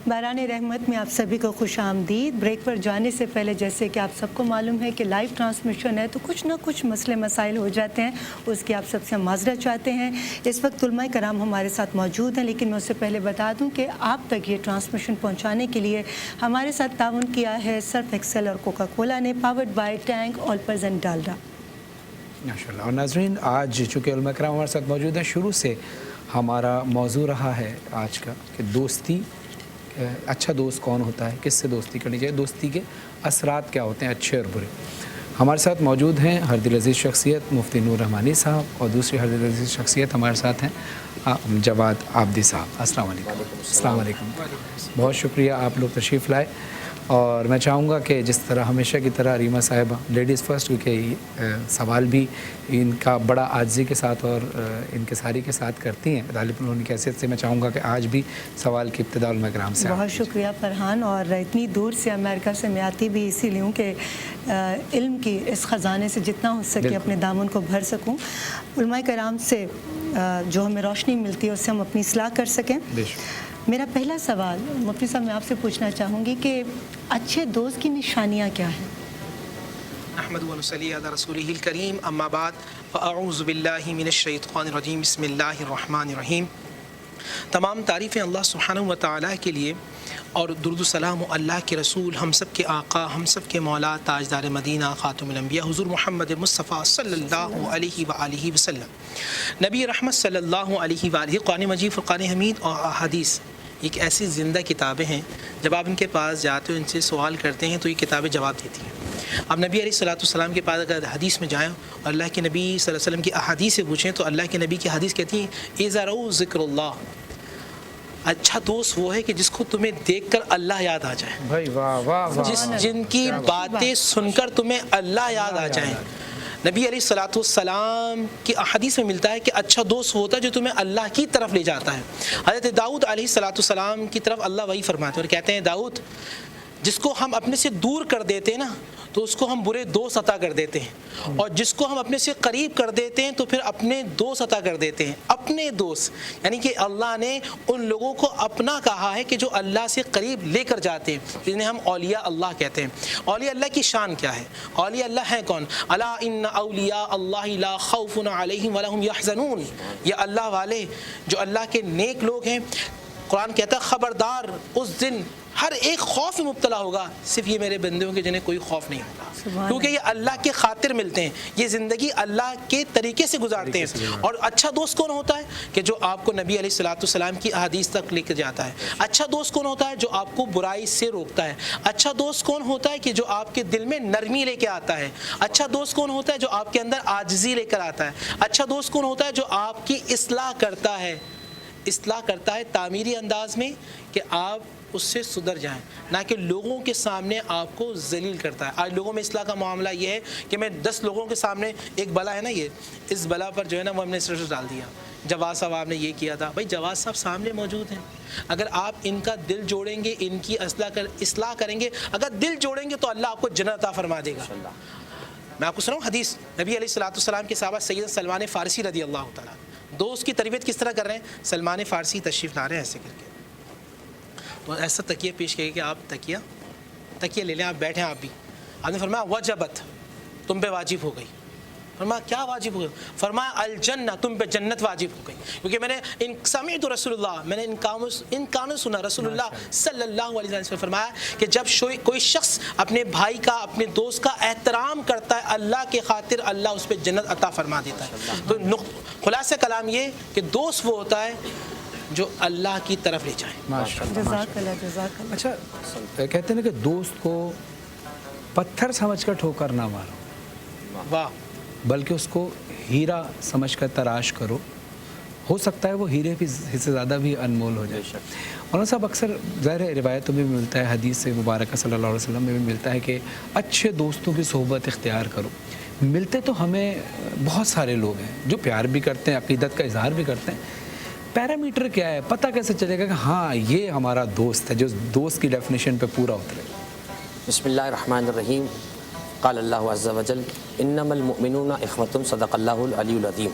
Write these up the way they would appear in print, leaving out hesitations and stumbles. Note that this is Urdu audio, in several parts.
باران رحمت میں آپ سبھی کو خوش آمدید۔ بریک پر جانے سے پہلے جیسے کہ آپ سب کو معلوم ہے کہ لائیو ٹرانسمیشن ہے تو کچھ نہ کچھ مسئلے مسائل ہو جاتے ہیں، اس کی آپ سب سے معذرت چاہتے ہیں۔ اس وقت علماء کرام ہمارے ساتھ موجود ہیں، لیکن میں اس سے پہلے بتا دوں کہ آپ تک یہ ٹرانسمیشن پہنچانے کے لیے ہمارے ساتھ تعاون کیا ہے سرف ایکسل اور کوکا کولا نے، powered by Tang Olpers and Dalda. ماشاءاللہ۔ اور ناظرین، آج چونکہ علماء کرام ہمارے ساتھ موجود ہیں، شروع سے ہمارا موضوع رہا ہے آج کا کہ دوستی، اچھا دوست کون ہوتا ہے، کس سے دوستی کرنی چاہیے، دوستی کے اثرات کیا ہوتے ہیں اچھے اور برے۔ ہمارے ساتھ موجود ہیں ہر دل عزیز شخصیت مفتی نور رحمانی صاحب، اور دوسری ہر دل عزیز شخصیت ہمارے ساتھ ہیں جواد عابدی صاحب۔ السلام علیکم۔ السلام علیکم۔ بہت شکریہ آپ لوگ تشریف لائے، اور میں چاہوں گا کہ جس طرح ہمیشہ کی طرح ریما صاحبہ لیڈیز فرسٹ، کیونکہ سوال بھی ان کا بڑا عاجزی کے ساتھ اور انکساری کے ساتھ کرتی ہیں طالب علم کی حیثیت سے، میں چاہوں گا کہ آج بھی سوال کی ابتدا علماء کرام سے۔ بہت شکریہ فرحان، اور اتنی دور سے امریکہ سے میں آتی بھی اسی لیے ہوں کہ علم کی اس خزانے سے جتنا ہو سکے اپنے دامن کو بھر سکوں، علماء کرام سے جو ہمیں روشنی ملتی ہے اس سے ہم اپنی اصلاح کر سکیں۔ میرا پہلا سوال مفتی صاحب میں آپ سے پوچھنا چاہوں گی کہ اچھے دوست کی نشانیاں کیا ہیں؟ احمد و صلی علی رسولہ الکریم، اما بعد فاعوذ باللہ من الشیطان الرجیم، بسم اللہ الرحمن الرحیم۔ تمام تعریفیں اللہ سبحانہ و تعالیٰ کے لیے، اور درود و سلام اللہ کے رسول، ہم سب کے آقا، ہم سب کے مولا، تاجدار مدینہ، خاتم الانبیاء، حضور محمد مصطفیٰ صلی اللہ علیہ وآلہ وسلم، نبی رحمت صلی اللہ علیہ وآلہ۔ قرآن مجید، فرقان حمید اور احادیث ایک ایسی زندہ کتابیں ہیں، جب آپ ان کے پاس جاتے ہو، ان سے سوال کرتے ہیں تو یہ کتابیں جواب دیتی ہیں۔ اب نبی علیہ الصلوۃ والسلام کے پاس اگر حدیث میں جائیں اور اللہ کے نبی صلی اللہ علیہ وسلم کی احادیث سے پوچھیں تو اللہ کے نبی کی حدیث کہتی ہیں اذا رؤوا ذکر اللہ، اچھا دوست وہ ہے کہ جس کو تمہیں دیکھ کر اللہ یاد آ جائے، بھائی واہ واہ واہ، جن کی باتیں سن کر تمہیں اللہ یاد آ جائیں۔ نبی علیہ الصلوۃ والسلام کی احادیث میں ملتا ہے کہ اچھا دوست ہوتا ہے جو تمہیں اللہ کی طرف لے جاتا ہے۔ حضرت داؤد علیہ الصلوۃ والسلام کی طرف اللہ وہی فرماتے ہیں اور کہتے ہیں داؤد، جس کو ہم اپنے سے دور کر دیتے ہیں نا تو اس کو ہم برے دوست عطا کر دیتے ہیں، اور جس کو ہم اپنے سے قریب کر دیتے ہیں تو پھر اپنے دوست عطا کر دیتے ہیں۔ اپنے دوست یعنی کہ اللہ نے ان لوگوں کو اپنا کہا ہے کہ جو اللہ سے قریب لے کر جاتے ہیں، جنہیں ہم اولیاء اللہ کہتے ہیں۔ اولیاء اللہ کی شان کیا ہے؟ اولیاء اللہ ہیں کون؟ الا ان اولیاء اللہ لا خوف علیہم ولا هم یحزنون، یہ اللہ والے جو اللہ کے نیک لوگ ہیں، قرآن کہتا ہے خبردار اس دن ہر ایک خوف میں مبتلا ہوگا، صرف یہ میرے بندے ہوں گے جنہیں کوئی خوف نہیں ہوگا، کیونکہ یہ اللہ کے خاطر ملتے ہیں، یہ زندگی اللہ کے طریقے سے گزارتے ہیں۔ اور اچھا دوست کون ہوتا ہے؟ کہ جو آپ کو نبی علیہ الصلوۃ والسلام کی احادیث تک لے کے جاتا ہے۔ اچھا دوست کون ہوتا ہے؟ جو آپ کو برائی سے روکتا ہے۔ اچھا دوست کون ہوتا ہے؟ کہ جو آپ کے دل میں نرمی لے کے آتا ہے۔ اچھا دوست کون ہوتا ہے؟ جو آپ کے اندر عاجزی لے کر آتا ہے۔ اچھا دوست کون ہوتا ہے؟ جو آپ کی اصلاح کرتا ہے، اصلاح کرتا ہے تعمیری انداز میں کہ آپ اس سے سدھر جائیں، نہ کہ لوگوں کے سامنے آپ کو ذلیل کرتا ہے۔ آج لوگوں میں اصلاح کا معاملہ یہ ہے کہ میں 10 لوگوں کے سامنے، ایک بلا ہے نا یہ، اس بلا پر جو ہے نا وہ ہم نے اسٹیٹس ڈال دیا، جواز صاحب آپ نے یہ کیا تھا۔ بھائی جواز صاحب سامنے موجود ہیں، اگر آپ ان کا دل جوڑیں گے، ان کی اصلاح کریں گے، اگر دل جوڑیں گے تو اللہ آپ کو جنت عطا فرما دے گا۔ میں آپ کو سناؤں حدیث، نبی علیہ الصلوۃ والسلام کے صحابہ سید سلمان فارسی رضی اللہ تعالیٰ دوست کی تربیت کس طرح کر رہے ہیں؟ سلمان فارسی تشریف لا رہے ہیں ایسے کر کے، تو ایسا تکیہ پیش کیے کہ آپ تکیہ لے لیں، آپ بیٹھیں، آپ بھی، آپ نے فرمایا وجبت، تم پہ واجب ہو گئی۔ فرمایا کیا واجب ہو گئی؟ فرمایا الجنہ، تم پہ جنت واجب ہو گئی، کیونکہ میں نے سمعت رسول اللہ، میں نے ان کانوں سنا رسول اللہ صلی اللہ علیہ وسلم فرمایا کہ جب کوئی شخص اپنے بھائی کا، اپنے دوست کا احترام کرتا ہے اللہ کے خاطر، اللہ اس پہ جنت عطا فرما دیتا ہے۔ تو خلاصہ کلام یہ کہ دوست وہ ہوتا ہے جو اللہ کی طرف لے جائے۔ جزاک اللہ، جزاک اللہ۔ اچھا کہتے ہیں کہ دوست کو پتھر سمجھ کر ٹھوکر نہ مارو، واہ، بلکہ اس کو ہیرا سمجھ کر تراش کرو، ہو سکتا ہے وہ ہیرے بھی سے زیادہ بھی انمول ہو جائے۔ مولانا صاحب اکثر ظاہر ہے روایتوں میں بھی ملتا ہے، حدیث سے مبارکہ صلی اللہ علیہ وسلم میں بھی ملتا ہے کہ اچھے دوستوں کی صحبت اختیار کرو۔ ملتے تو ہمیں بہت سارے لوگ ہیں جو پیار بھی کرتے ہیں، عقیدت کا اظہار بھی کرتے ہیں، پیرامیٹر کیا ہے؟ پتہ کیسے چلے گا کہ ہاں یہ ہمارا دوست ہے جو دوست کی ڈیفینیشن پہ پورا اترے؟ بسم اللہ الرحمن الرحیم، قال اللہ عز وجل انما المؤمنون اخوۃ، صدق اللہ العلی العظیم۔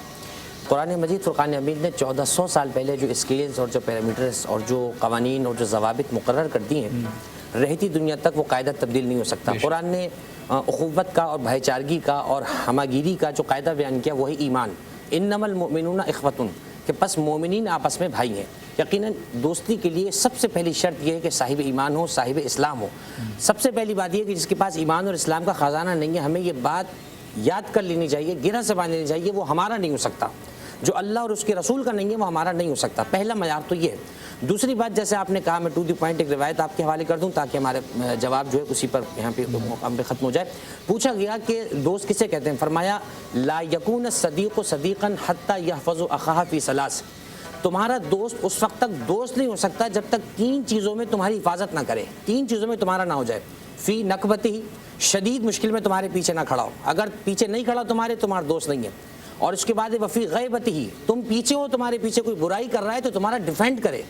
قرآن مجید فرقان حمید نے 1400 سال پہلے جو اسکیلز اور جو پیرامیٹرز اور جو قوانین اور جو ضوابط مقرر کر دی ہیں، رہتی دنیا تک وہ قاعدہ تبدیل نہیں ہو سکتا۔ قرآن نے اخوت کا اور بھائی چارگی کا اور ہماگیری کا جو قاعدہ بیان کیا وہی ایمان، انما المؤمنون اخوۃ، کہ پس مومنین آپس میں بھائی ہیں۔ یقیناً دوستی کے لیے سب سے پہلی شرط یہ ہے کہ صاحب ایمان ہو، صاحب اسلام ہو۔ سب سے پہلی بات یہ ہے کہ جس کے پاس ایمان اور اسلام کا خزانہ نہیں ہے، ہمیں یہ بات یاد کر لینی چاہیے، گرہ سے باندھ لینی چاہیے، وہ ہمارا نہیں ہو سکتا۔ جو اللہ اور اس کے رسول کا نہیں ہے وہ ہمارا نہیں ہو سکتا۔ پہلا معیار تو یہ ہے۔ دوسری بات، جیسے آپ نے کہا، میں ٹو دی پوائنٹ ایک روایت آپ کے حوالے کر دوں تاکہ ہمارے جواب جو ہے اسی پر یہاں پہ ختم ہو جائے۔ پوچھا گیا کہ دوست کسے کہتے ہیں؟ فرمایا لا یکون الصدیق صدیقا حتی یحفظ اخاہ فی ثلاث، تمہارا دوست اس وقت تک دوست نہیں ہو سکتا جب تک 3 چیزوں میں تمہاری حفاظت نہ کرے، 3 چیزوں میں تمہارا نہ ہو جائے۔ فی نکبتی، شدید مشکل میں تمہارے پیچھے نہ کھڑا ہو، اگر پیچھے نہیں کھڑا تمہارا دوست نہیں ہے۔ اور اس کے بعد وفی غیبتی ہی، تم پیچھے ہو، تمہارے پیچھے کوئی برائی کر رہا ہے تو تمہارا ڈیفینڈ کرے۔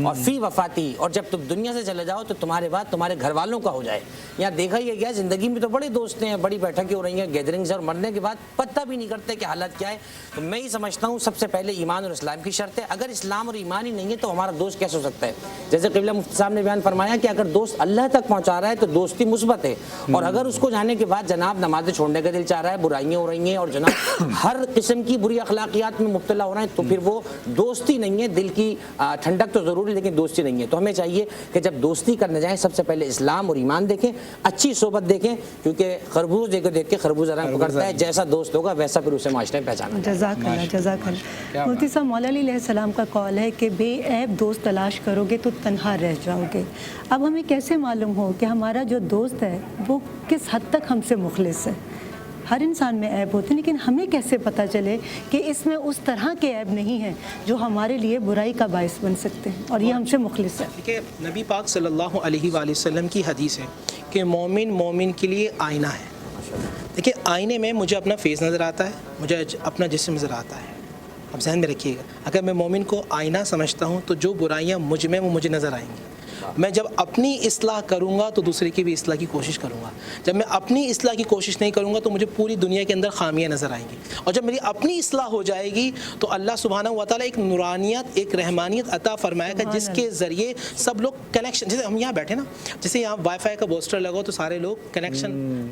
اور فی وفاتی، اور جب تم دنیا سے چلے جاؤ تو تمہارے بعد تمہارے گھر والوں کا ہو جائے۔ یہاں دیکھا یہ گیا زندگی میں تو بڑے دوست ہیں، بڑی بیٹھکیں ہو رہی ہیں، گیدرنگز، اور مرنے کے بعد پتہ بھی نہیں کرتے کہ حالت کیا ہے۔ تو میں ہی سمجھتا ہوں سب سے پہلے ایمان اور اسلام کی شرط ہے۔ اگر اسلام اور ایمان ہی نہیں ہے تو ہمارا دوست کیسے ہو سکتا ہے؟ جیسے قبلہ مفتی صاحب نے بیان فرمایا کہ اگر دوست اللہ تک پہنچا رہا ہے تو دوستی مثبت ہے، اور اگر اس کو جانے کے بعد جناب نمازیں چھوڑنے کا دل چاہ رہا ہے، برائیاں ہو رہی ہیں اور جناب ہر قسم کی بری اخلاقیات میں مبتلا ہو رہے ہیں، تو پھر وہ دوستی نہیں ہے۔ دل کی ٹھنڈک تو ضروری، لیکن دوستی نہیں ہے۔ تو ہمیں چاہیے کہ جب دوستی کرنے جائیں سب سے پہلے اسلام اور ایمان دیکھیں، اچھی صحبت دیکھیں، کیونکہ خربوز دیکھ کے خربوزہ رنگ پکڑتا ہے، جیسا دوست ہوگا ویسا پھر اسے معاشرے میں پہچانا۔ جزاک اللہ، جزاک اللہ۔ مفتی صاحب، مولا علی علیہ السلام کا قول ہے کہ بے عیب دوست تلاش کرو گے تو تنہا رہ جاؤ گے۔ اب ہمیں کیسے معلوم ہو کہ ہمارا جو دوست ہے وہ کس حد تک ہم سے مخلص ہے؟ ہر انسان میں عیب ہوتے ہیں، لیکن ہمیں کیسے پتہ چلے کہ اس میں اس طرح کے عیب نہیں ہیں جو ہمارے لیے برائی کا باعث بن سکتے ہیں اور یہ ہم سے مخلص ہے؟ دیکھیے، نبی پاک صلی اللہ علیہ وآلہ وسلم کی حدیث ہے کہ مومن کے لیے آئینہ ہے۔ دیکھیے، آئینے میں مجھے اپنا فیس نظر آتا ہے، مجھے اپنا جسم نظر آتا ہے۔ اب ذہن میں رکھیے گا، اگر میں مومن کو آئینہ سمجھتا ہوں تو جو برائیاں مجھ میں وہ مجھے نظر آئیں گی۔ میں جب اپنی اصلاح کروں گا تو دوسرے کی بھی اصلاح کی کوشش کروں گا۔ جب میں اپنی اصلاح کی کوشش نہیں کروں گا تو مجھے پوری دنیا کے اندر خامیاں نظر آئیں گی، اور جب میری اپنی اصلاح ہو جائے گی تو اللہ سبحانہ و تعالیٰ ایک نورانیت، ایک رحمانیت عطا فرمائے گا، جس کے ذریعے سب لوگ کنیکشن، جیسے ہم یہاں بیٹھے نا، جیسے یہاں وائی فائی کا بوسٹر لگاؤ تو سارے لوگ کنیکشن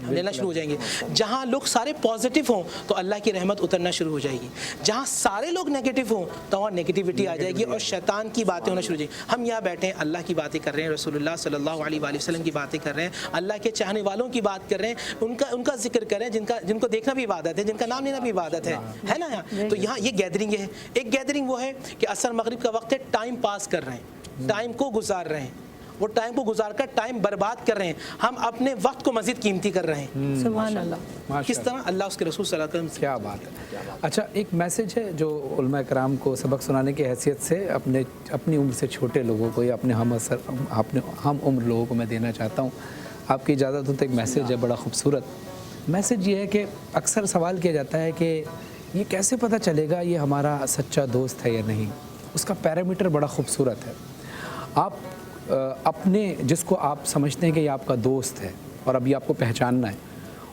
لینا شروع ہو جائیں گے۔ جہاں لوگ سارے پازیٹیو ہوں تو اللہ کی رحمت اترنا شروع ہو جائے گی، جہاں سارے لوگ نیگیٹو ہوں تو وہاں نیگیٹیوٹی آ جائے گی اور شیطان کی باتیں ہونا شروع ہو جائیں گی۔ ہم یہاں بیٹھے ہیں، اللہ کی باتیں کر رہے ہیں، رسول اللہ صلی اللہ علیہ وآلہ وسلم کی باتیں کر رہے ہیں، اللہ کے چاہنے والوں کی بات کر رہے ہیں، ان کا ذکر کر رہے ہیں جن کو دیکھنا بھی عبادت ہے، جن کا نام لینا بھی عبادت ہے نا یہاں۔ تو یہاں یہ گیدرنگ ہے۔ ایک گیدرنگ وہ ہے کہ عصر مغرب کا وقت ہے، ٹائم پاس کر رہے ہیں، ٹائم کو گزار رہے ہیں، وہ ٹائم کو گزار کر ٹائم برباد کر رہے ہیں، ہم اپنے وقت کو مزید قیمتی کر رہے ہیں۔ سبحان اللہ۔ کس طرح اللہ اس کے رسول صلی اللہ علیہ وسلم، کیا بات ہے۔ اچھا، ایک میسیج ہے جو علماء کرام کو سبق سنانے کی حیثیت سے اپنی عمر سے چھوٹے لوگوں کو یا اپنے ہم عمر لوگوں کو میں دینا چاہتا ہوں۔ آپ کی اجازت ہو تو ایک میسیج ہے بڑا خوبصورت۔ میسیج یہ ہے کہ اکثر سوال کیا جاتا ہے کہ یہ کیسے پتہ چلے گا یہ ہمارا سچا دوست ہے یا نہیں؟ اس کا پیرامیٹر بڑا خوبصورت ہے۔ آپ اپنے جس کو آپ سمجھتے ہیں کہ یہ آپ کا دوست ہے اور ابھی آپ کو پہچاننا ہے،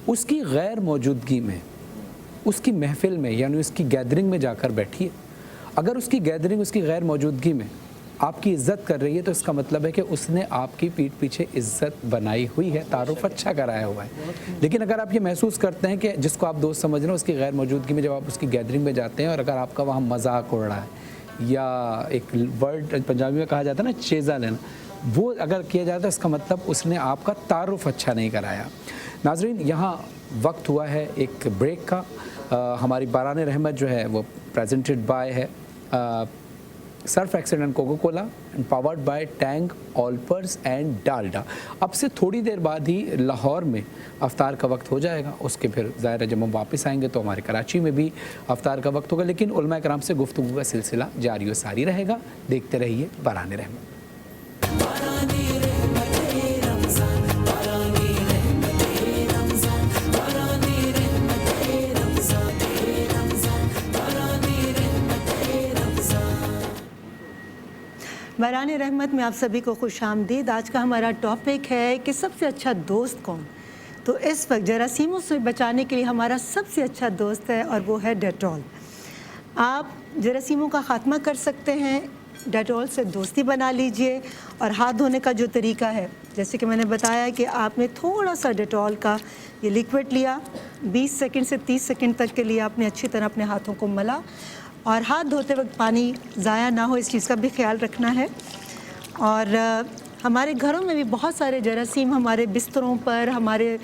اس کی غیر موجودگی میں، اس کی محفل میں، یعنی اس کی گیدرنگ میں جا کر بیٹھیے۔ اگر اس کی گیدرنگ، اس کی غیر موجودگی میں آپ کی عزت کر رہی ہے تو اس کا مطلب ہے کہ اس نے آپ کی پیٹھ پیچھے عزت بنائی ہوئی ہے، تعارف اچھا کرایا ہوا ہے۔ لیکن اگر آپ یہ محسوس کرتے ہیں کہ جس کو آپ دوست سمجھ رہے ہیں اس کی غیر موجودگی میں جب آپ اس کی گیدرنگ میں جاتے ہیں اور اگر آپ کا وہاں مذاق اڑ رہا ہے یا ایک ورڈ پنجابی میں کہا جاتا ہے نا چیزا لینا، وہ اگر کیا جاتا ہے اس کا مطلب اس نے آپ کا تعارف اچھا نہیں کرایا۔ ناظرین، یہاں وقت ہوا ہے ایک بریک کا۔ ہماری باران رحمت جو ہے وہ پریزنٹڈ بائی ہے Surf Excel and Coca Cola and powered by Tang Olpers and Dalda. اب سے تھوڑی دیر بعد ہی لاہور میں افطار کا وقت ہو جائے گا، اس کے پھر ظاہر ہے جب ہم واپس آئیں گے تو ہمارے کراچی میں بھی افطار کا وقت ہوگا، لیکن علماء کرام سے گفتگو کا سلسلہ جاری و ساری رہے گا۔ دیکھتے رہیے باران رحمت۔ باران رحمت میں آپ سبھی کو خوش آمدید۔ آج کا ہمارا ٹاپک ہے کہ سب سے اچھا دوست کون؟ تو اس وقت جراثیموں سے بچانے کے لیے ہمارا سب سے اچھا دوست ہے اور وہ ہے ڈیٹول۔ آپ جراثیموں کا خاتمہ کر سکتے ہیں، ڈیٹول سے دوستی بنا لیجئے، اور ہاتھ دھونے کا جو طریقہ ہے جیسے کہ میں نے بتایا کہ آپ نے تھوڑا سا ڈیٹول کا یہ لیکوڈ لیا، 20 سیکنڈ سے 30 سیکنڈ تک کے لیے آپ نے اچھی طرح اپنے ہاتھوں کو ملا، اور ہاتھ دھوتے وقت پانی ضائع نہ ہو اس چیز کا بھی خیال رکھنا ہے۔ اور ہمارے گھروں میں بھی بہت سارے جراثیم ہمارے بستروں پر، ہمارے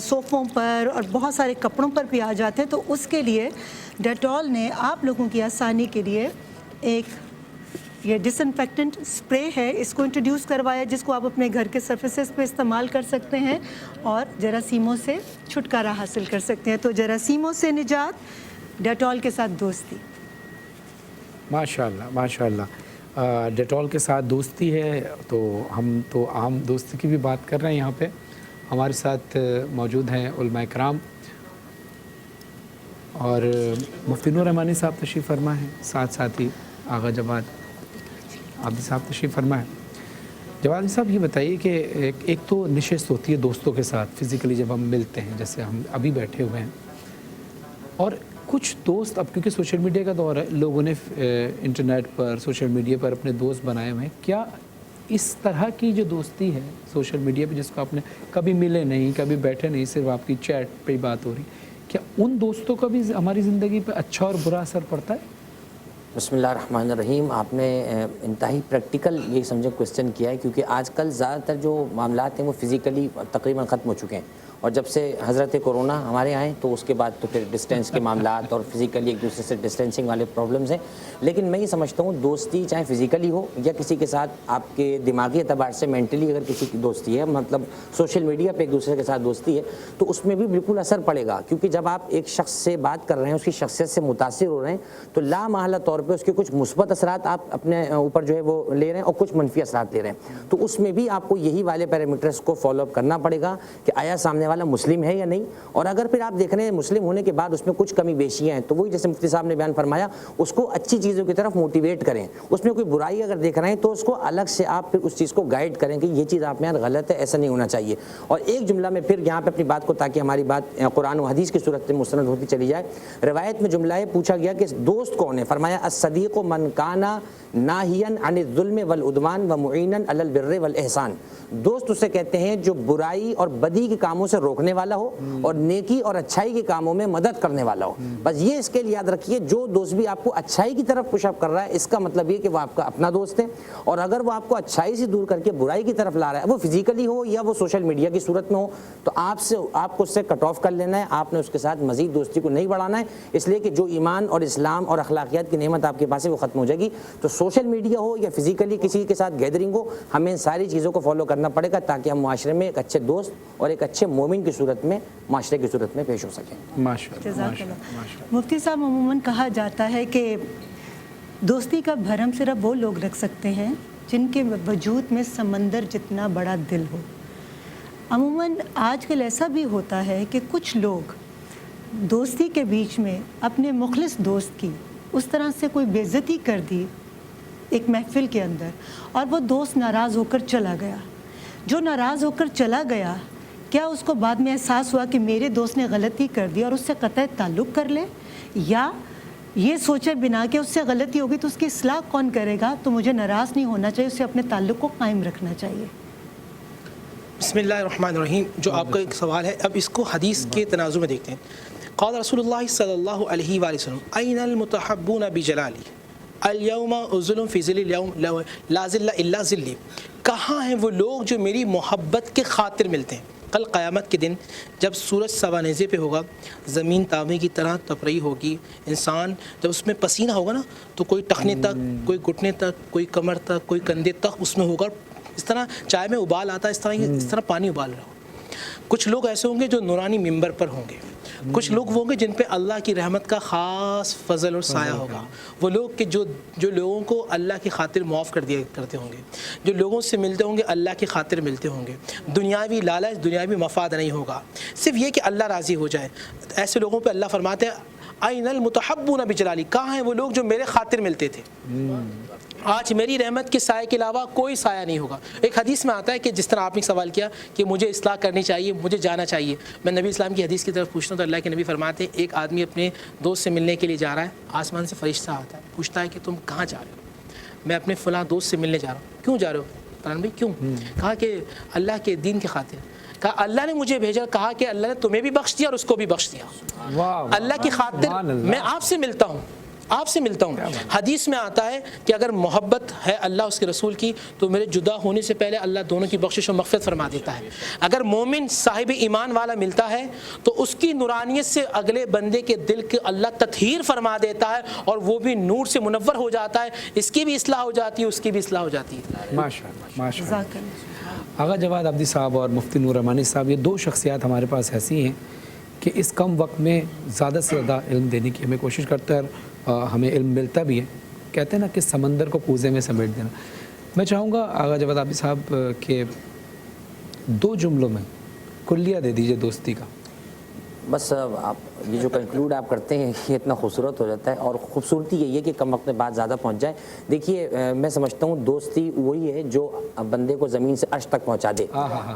صوفوں پر اور بہت سارے کپڑوں پر بھی آ جاتے ہیں، تو اس کے لیے ڈیٹول نے آپ لوگوں کی آسانی کے لیے ایک یہ ڈس انفیکٹنٹ اسپرے ہے، اس کو انٹروڈیوس کروایا جس کو آپ اپنے گھر کے سرفیسز پہ استعمال کر سکتے ہیں اور جراثیموں سے چھٹکارا حاصل کر سکتے ہیں۔ تو جراثیموں سے نجات، ڈیٹول کے ساتھ دوستی۔ ماشاء اللہ ماشاء اللہ، ڈیٹول کے ساتھ دوستی ہے، تو ہم تو عام دوستی کی بھی بات کر رہے ہیں۔ یہاں پہ ہمارے ساتھ موجود ہیں علماء کرام، اور مفتی نور رحمانی صاحب تشریف فرما ہیں، ساتھ ہی آغا جواد عابدی صاحب تشریف فرما ہے۔ جواد صاحب یہ بتائیے کہ ایک تو نشست ہوتی ہے دوستوں کے ساتھ فزیکلی جب ہم ملتے ہیں، جیسے ہم ابھی بیٹھے ہوئے ہیں، اور کچھ دوست اب کیونکہ سوشل میڈیا کا دور ہے، لوگوں نے انٹرنیٹ پر سوشل میڈیا پر اپنے دوست بنائے ہوئے ہیں۔ کیا اس طرح کی جو دوستی ہے سوشل میڈیا پہ، جس کو آپ نے کبھی ملے نہیں، کبھی بیٹھے نہیں، صرف آپ کی چیٹ پہ ہی بات ہو رہی، کیا ان دوستوں کا بھی ہماری زندگی پہ اچھا اور برا اثر پڑتا ہے؟ بسم اللہ الرحمن الرحیم۔ آپ نے انتہائی پریکٹیکل یہ سمجھے کوسچن کیا ہے، کیونکہ آج کل زیادہ تر جو معاملات ہیں وہ فزیکلی تقریباً ختم ہو چکے ہیں، اور جب سے حضرت کورونا ہمارے آئے تو اس کے بعد تو پھر ڈسٹینس کے معاملات اور فزیکلی ایک دوسرے سے ڈسٹینسنگ والے پرابلمز ہیں۔ لیکن میں یہ سمجھتا ہوں دوستی چاہے فزیکلی ہو یا کسی کے ساتھ آپ کے دماغی اعتبار سے مینٹلی اگر کسی کی دوستی ہے، مطلب سوشل میڈیا پہ ایک دوسرے کے ساتھ دوستی ہے، تو اس میں بھی بالکل اثر پڑے گا، کیونکہ جب آپ ایک شخص سے بات کر رہے ہیں، اس کی شخصیت سے متاثر ہو رہے ہیں، تو لا محالہ طور پہ اس کے کچھ مثبت اثرات آپ اپنے اوپر جو ہے وہ لے رہے ہیں اور کچھ منفی اثرات لے رہے ہیں۔ تو اس میں بھی آپ کو یہی والے پیرامیٹرز کو فالو اپ کرنا پڑے گا کہ آیا سامنے والا مسلم ہے یا نہیں، اور اگر پھر آپ دیکھ رہے ہیں مسلم ہونے کے بعد اس میں کچھ کمی بیشیاں ہیں، تو وہی جیسے مفتی صاحب نے بیان فرمایا، اس کو اچھی چیزوں کی طرف موٹیویٹ کریں۔ اس میں کوئی برائی اگر دیکھ رہے ہیں تو اس کو الگ سے آپ پھر اس چیز کو گائیڈ کریں کہ یہ چیز آپ میں یار غلط ہے، ایسا نہیں ہونا چاہیے۔ اور ایک جملہ میں پھر یہاں پہ اپنی بات کو، تاکہ ہماری بات قرآن و حدیث کی صورت میں مستند ہوتی چلی جائے، روایت میں جملہ ہے، پوچھا گیا کہ دوست کون ہے؟ فرمایا الصدیق من کان ناہیا عن الظلم والعدوان ومعینا علی البر والاحسان۔ دوست اسے کہتے ہیں جو برائی اور بدی کے کاموں سے روکنے والا ہو اور نیکی اور اچھائی کے کاموں میں مدد کرنے والا ہو۔ بس یہ اس کے لیے یاد رکھیے، جو دوست بھی آپ کو اچھائی کی طرف پش اپ کر رہا ہے، اس کا مطلب یہ کہ وہ آپ کا اپنا دوست ہے، اور اگر وہ آپ کو اچھائی سے دور کر کے برائی کی طرف لا رہا ہے، وہ فزیکلی ہو یا وہ سوشل میڈیا کی صورت میں ہو، تو آپ کو اس سے کٹ آف کر لینا ہے، آپ نے اس کے ساتھ مزید دوستی کو نہیں بڑھانا ہے، اس لیے کہ جو ایمان اور اسلام اور اخلاقیات کی نعمت آپ کے پاس ہے وہ ختم ہو جائے گی۔ تو سوشل میڈیا ہو یا فزیکلی کسی کے ساتھ گیدرنگ ہو، ہمیں ان ساری چیزوں کو فالو کرنا پڑے گا تاکہ ہم معاشرے میں ایک اچھے دوست اور ایک اچھے مومن کی صورت میں، معاشرے کی صورت میں پیش ہو سکیں۔ جزاک اللہ۔ مفتی صاحب، عموماً کہا جاتا ہے کہ دوستی کا بھرم صرف وہ لوگ رکھ سکتے ہیں جن کے وجود میں سمندر جتنا بڑا دل ہو۔ عموماً آج کل ایسا بھی ہوتا ہے کہ کچھ لوگ دوستی کے بیچ میں اپنے مخلص دوست کی اس طرح سے کوئی بے عزتی کر دی ایک محفل کے اندر، اور وہ دوست ناراض ہو کر چلا گیا۔ جو ناراض ہو کر چلا گیا، کیا اس کو بعد میں احساس ہوا کہ میرے دوست نے غلطی کر دی اور اس سے قطع تعلق کر لے، یا یہ سوچے بنا کہ اس سے غلطی ہوگی تو اس کی اصلاح کون کرے گا، تو مجھے ناراض نہیں ہونا چاہیے، اس سے اپنے تعلق کو قائم رکھنا چاہیے؟ بسم اللہ الرحمن الرحیم۔ جو آپ کا ایک سوال ہے، اب اس کو حدیث کے تناظر میں دیکھتے ہیں۔ قال رسول اللہ صلی اللہ علیہ وآلہ وسلم این المتحبون بجلالی اليوم ظلم فی ظل اليوم لا ظل الا ظلی۔ کہاں ہیں وہ لوگ جو میری محبت کے خاطر ملتے ہیں؟ کل قیامت کے دن جب سورج سوانیزے پہ ہوگا، زمین تانبے کی طرح تپ رہی ہوگی، انسان جب اس میں پسینہ ہوگا نا، تو کوئی ٹخنے تک، کوئی گھٹنے تک، کوئی کمر تک، کوئی کندھے تک اس میں ہوگا۔ اس طرح چائے میں ابال آتا ہے، اس طرح پانی ابال رہا ہو۔ کچھ لوگ ایسے ہوں گے جو نورانی ممبر پر ہوں گے، کچھ لوگ وہ ہوں گے جن پہ اللہ کی رحمت کا خاص فضل اور سایہ ہوگا، وہ لوگ کہ جو لوگوں کو اللہ کی خاطر معاف کر دیا کرتے ہوں گے، جو لوگوں سے ملتے ہوں گے اللہ کی خاطر ملتے ہوں گے، دنیاوی لالچ، دنیاوی مفاد نہیں ہوگا، صرف یہ کہ اللہ راضی ہو جائے۔ ایسے لوگوں پہ اللہ فرماتے ہیں aynal mutahabbuna bijlali, کہاں ہیں وہ لوگ جو میرے خاطر ملتے تھے. آج میری رحمت کے سائے کے علاوہ کوئی سایہ نہیں ہوگا. ایک حدیث میں آتا ہے کہ جس طرح آپ نے سوال کیا کہ مجھے اصلاح کرنی چاہیے, مجھے جانا چاہیے, میں نبی اسلام کی حدیث کی طرف پوچھتا ہوں تو اللہ کے نبی فرماتے ہیں ایک آدمی اپنے دوست سے ملنے کے لیے جا رہا ہے, آسمان سے فرشتہ آتا ہے, پوچھتا ہے کہ تم کہاں جا رہے ہو؟ میں اپنے فلاں دوست سے ملنے جا رہا ہوں. کیوں جا رہے ہو؟ فرمان بھائی کیوں؟ کہا کہ اللہ کے دین کے خاطر. کہا اللہ نے مجھے بھیجا. کہا کہ اللہ نے تمہیں بھی بخش دیا اور اس کو بھی بخش دیا. اللہ کی خاطر میں آپ سے ملتا ہوں, آپ سے ملتا ہوں. حدیث میں آتا ہے کہ اگر محبت ہے اللہ اس کے رسول کی تو میرے جدا ہونے سے پہلے اللہ دونوں کی بخشش و مغفرت فرما دیتا ہے. اگر مومن صاحب ایمان والا ملتا ہے تو اس کی نورانیت سے اگلے بندے کے دل کے اللہ تطہیر فرما دیتا ہے اور وہ بھی نور سے منور ہو جاتا ہے, اس کی بھی اصلاح ہو جاتی ہے, اس کی بھی اصلاح ہو جاتی ہے. ماشاءاللہ ماشاءاللہ. آغا جواد عابدی صاحب اور مفتی نور رحمانی صاحب, یہ دو شخصیات ہمارے پاس ایسی ہیں کہ اس کم وقت میں زیادہ سے زیادہ علم دینے کی ہمیں کوشش کرتا ہے, ہمیں علم ملتا بھی ہے. کہتے ہیں نا کہ سمندر کو کوزے میں سمیٹ دینا. میں چاہوں گا آغا جواد عابدی صاحب کہ 2 جملوں میں کلیہ دے دیجئے دوستی کا. بس آپ یہ جو کنکلوڈ آپ کرتے ہیں یہ اتنا خوبصورت ہو جاتا ہے, اور خوبصورتی یہی ہے کہ کم وقت میں بات زیادہ پہنچ جائے. دیکھیے میں سمجھتا ہوں دوستی وہی ہے جو بندے کو زمین سے عرش تک پہنچا دے.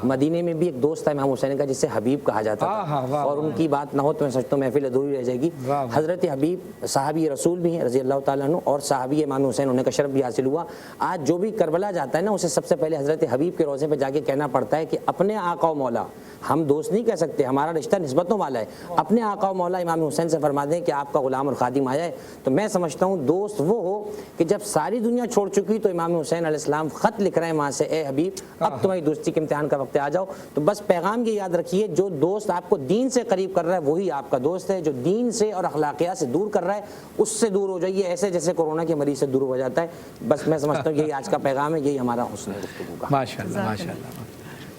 مدینے میں بھی ایک دوست تھا امام حسین کا جسے حبیب کہا جاتا تھا, اور ان کی بات نہ ہو تو میں سمجھتا ہوں محفل ادھوری رہ جائے گی. حضرت حبیب صحابی رسول بھی ہیں رضی اللہ تعالیٰ عنہ, اور صحابی امام حسین ہونے کا شرف بھی حاصل ہوا. آج جو بھی کربلا جاتا ہے نا اسے سب سے پہلے حضرت حبیب کے روضے پہ جا کے کہنا پڑتا ہے کہ اپنے آقا و مولا, ہم دوست نہیں کہہ سکتے, ہمارا رشتہ نسبتوں والا ہے, اپنے آقا و مولا امام حسین سے فرما دیں کہ آپ کا غلام اور خادم آیا ہے. تو میں سمجھتا ہوں دوست وہ ہو کہ جب ساری دنیا چھوڑ چکی تو امام حسین علیہ السلام خط لکھ رہے ہیں وہاں سے, اے حبیب اب تمہاری دوستی کے امتحان کا وقت آ جاؤ. تو بس پیغام یہ یاد رکھیے, جو دوست آپ کو دین سے قریب کر رہا ہے وہی آپ کا دوست ہے, جو دین سے اور اخلاقیات سے دور کر رہا ہے اس سے دور ہو جائیے, ایسے جیسے کورونا کے مریض سے دور ہو جاتا ہے. بس میں سمجھتا ہوں یہی آج کا پیغام ہے, یہی ہمارا حسن گفتگو کا. ماشاءاللہ ماشاءاللہ.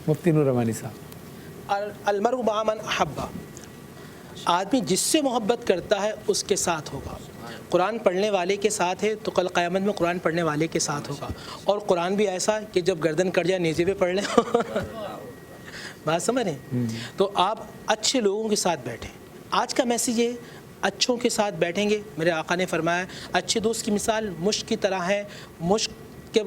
مفتی نور رحمانی صاحب. المرء مع من احب, آدمی جس سے محبت کرتا ہے اس کے ساتھ ہوگا. قرآن پڑھنے والے کے ساتھ ہے تو کل قیامت میں قرآن پڑھنے والے کے ساتھ ہوگا. اور قرآن بھی ایسا ہے کہ جب گردن کٹ جائے نیزے پہ پڑھ لیں. بات سمجھ رہے ہیں؟ تو آپ اچھے لوگوں کے ساتھ بیٹھیں. آج کا میسیج یہ اچھوں کے ساتھ بیٹھیں گے. میرے آقا نے فرمایا اچھے دوست کی مثال مشک کی طرح ہے.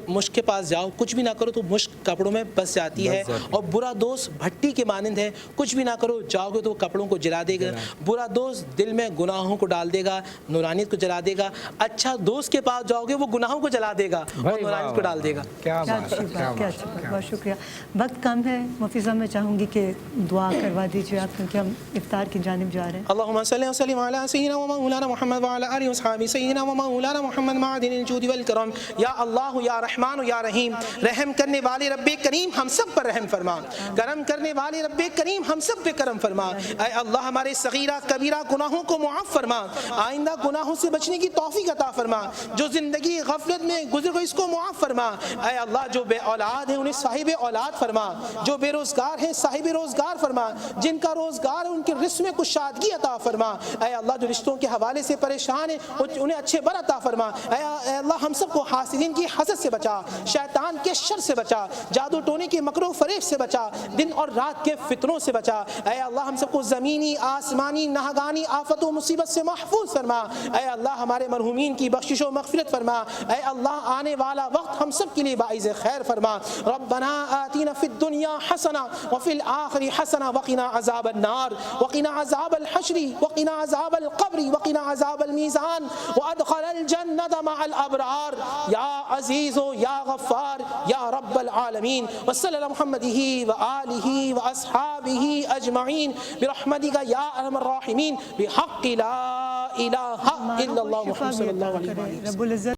مشک کے پاس جاؤ, کچھ بھی نہ کرو تو مشک کپڑوں میں بس جاتی ہے, اور برا دوست بھٹی کے مانند ہے, کچھ بھی نہ کرو جاؤ گے تو وہ کپڑوں کو جلا دے گا. برا دوست دل میں گناہوں کو ڈال دے گا, نورانیت کو جلا دے گا. اچھا دوست کے پاس جاؤ گے وہ گناہوں کو جلا دے گا اور نورانیت کو ڈال دے گا. کیا اچھی بات, کیا اچھی بات, بہت شکریہ. وقت کم ہے مفتی صاحب, میں چاہوں گی کہ دعا کروا دیجیے آپ, کیونکہ ہم افطار کی جانب جا رہے ہیں. اللهم صل وسلم على سيدنا ومولانا محمد وعلى اله وصحبه سيدنا ومولانا محمد معدن الجود والكرم. یا اللہ یا رحمان یا رحیم, رحم کرنے والے رب کریم ہم سب پر رحم فرما, کرم کرنے والے رب کریم ہم سب پہ کرم فرما. اے اللہ ہمارے صغیرہ کبیرہ گناہوں کو معاف فرما, آئندہ گناہوں سے بچنے کی توفیق عطا فرما. جو زندگی غفلت میں گزر گئی اس کو معاف فرما. اے اللہ جو بے اولاد ہیں انہیں صاحب اولاد فرما, جو بے روزگار ہیں صاحب روزگار فرما, جن کا روزگار ہے ان کے رزق میں کشادگی عطا فرما. اے اللہ جو رشتوں کے حوالے سے پریشان ہیں انہیں اچھے بر عطا فرما. اے اللہ ہم سب کو حاسدین کی حسد سے بچا, شیطان کے شر سے بچا, جادو ٹونے کے مکر و فریب سے بچا, دن اور رات کے فتنوں سے بچا. اے اللہ ہم سب کو زمینی آسمانی نہگانی آفت و مصیبت سے محفوظ فرما. اے اللہ ہمارے مرحومین کی بخشش و مغفرت فرما. اے اللہ آنے والا وقت ہم سب کے لیے باعث خیر فرما. ربنا آتنا فی الدنیا حسنہ وفی الآخرہ حسنہ وقنا عذاب النار وقنا عذاب الحشر وقنا عذاب القبر وقنا عذاب الميزان وادخل الجنة مع الابرار یا عزیز یا غفار یا رب العالمین. وصلی اللہ محمد وآلہ واصحابہ اجمعین برحمتک یا ارحم الراحمین بحق لا الہ الا اللہ محمد صلی اللہ علیہ وسلم. رب العزت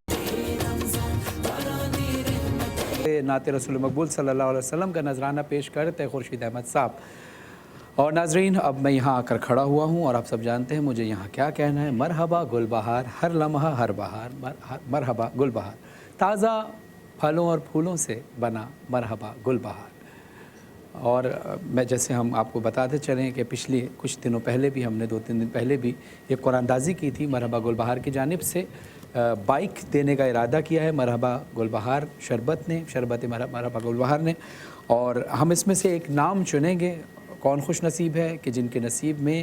نعت رسول مقبول صلی اللہ علیہ وسلم کا نذرانہ پیش کرتے خورشید احمد صاحب. اور ناظرین اب میں یہاں آ کر کھڑا ہوا ہوں اور آپ سب جانتے ہیں مجھے یہاں کیا کہنا ہے. مرحبا گل بہار, ہر لمحہ ہر بہار, مرحبا گل بہار, تازہ پھلوں اور پھولوں سے بنا مرحبا گل بہار. اور میں جیسے ہم آپ کو بتاتے چلیں کہ پچھلی کچھ دنوں پہلے بھی ہم نے 2-3 دن پہلے بھی یہ قرآن اندازی کی تھی مرحبا گل بہار کی جانب سے. بائک دینے کا ارادہ کیا ہے مرحبا گل بہار شربت نے, شربت مرحبا گل بہار نے, اور ہم اس میں سے ایک نام چنیں گے. کون خوش نصیب ہے کہ جن کے نصیب میں